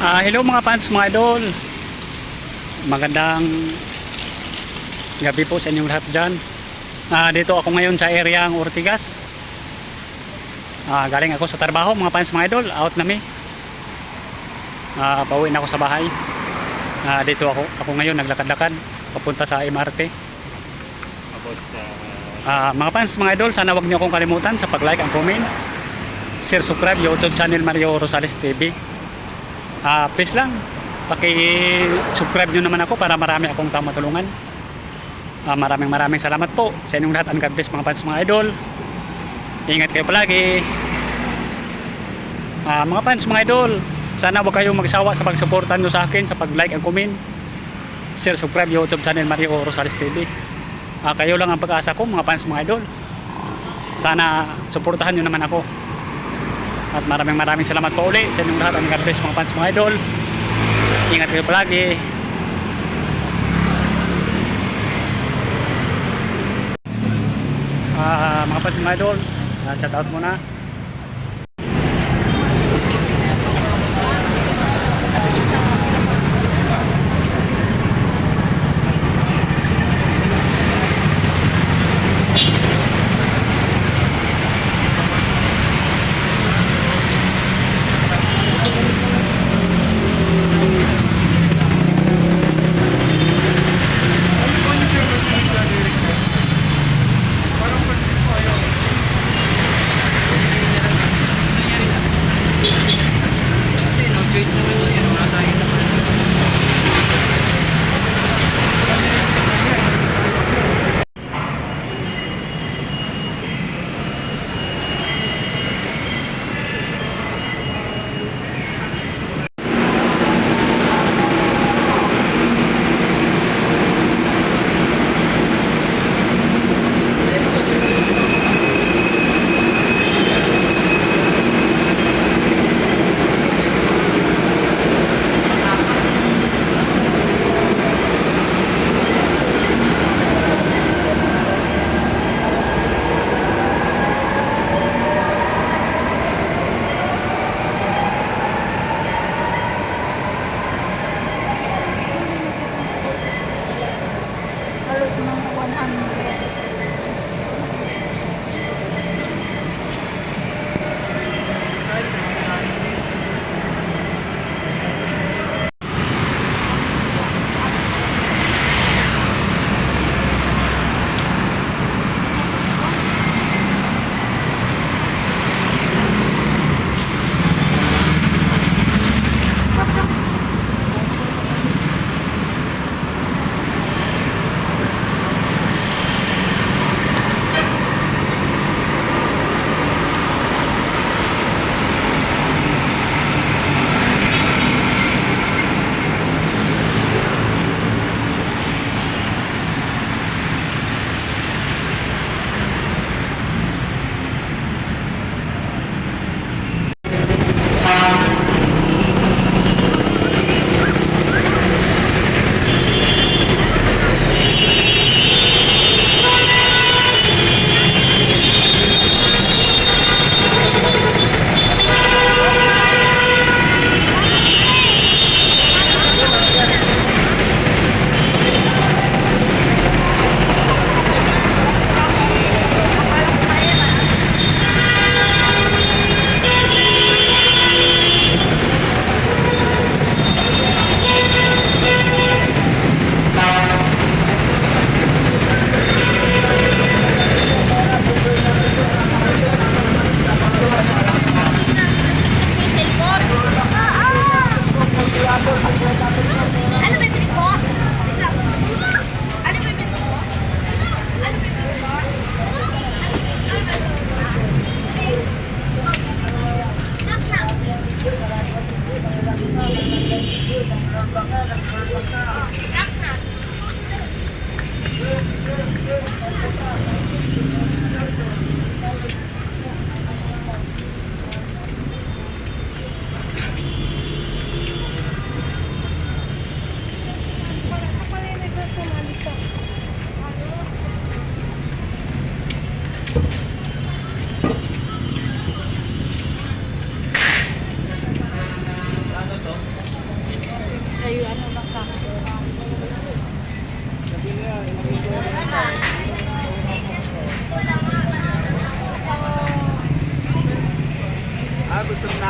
Hello mga fans, mga idol. Magandang gabi po sa inyong lahat dyan. Dito ako ngayon sa area ng Ortigas. Galing ako sa trabaho mga fans, mga idol. Out na mi. Pauwi na ako sa bahay. Dito ako ngayon naglakad-lakad papunta sa MRT. About sa Mga fans, mga idol, sana wag niyo akong kalimutan sa pag-like and comment, share, subscribe YouTube channel Mario Rosales TV. Please lang, paki-subscribe nyo naman ako para marami akong matulungan. Maraming salamat po sa inyong lahat. And God bless mga fans, mga idol. Ingat kayo palagi. Mga fans, mga idol, sana wag kayong magsawa sa pagsuportan nyo sa akin sa pag-like and comment, share, subscribe YouTube channel Mario Rosales TV. Kayo lang ang pag-asa ko mga fans, mga idol. Sana suportahan nyo naman ako. At maraming salamat po uli sa inyong lahat. And God bless mga fans, mga idol. Ingat kayo palagi. Mga fans, mga idol, shout out muna.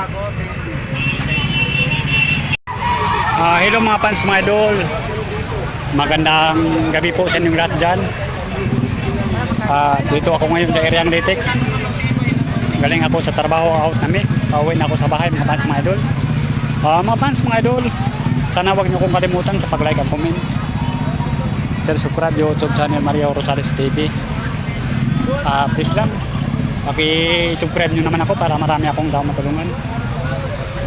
Hello mga fans, mga idol. Magandang gabi po sa inyong lahat dyan. Dito ako ngayon sa area ng Litex. Galing ako sa trabaho, out namin. Pauwi na ako sa bahay mga fans, mga idol. Mga fans, mga idol, sana wag niyo kong kalimutan sa pag-like at comment. Share, subscribe YouTube channel Mario Rosales TV. Please lang, paki-subscribe nyo naman ako para marami akong daw matulungan.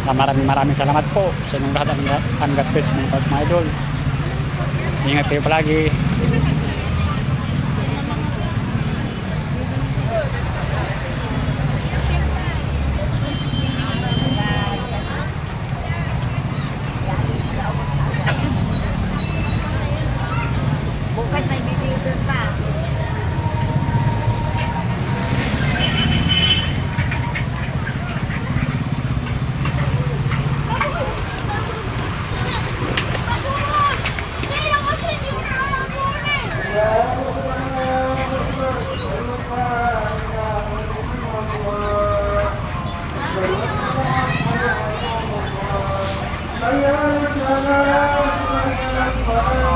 Maraming salamat po sa inyong lahat. Ang God bless mga fans, mga idol. Ingat kayo palagi. Bukas may video pa. Ayan,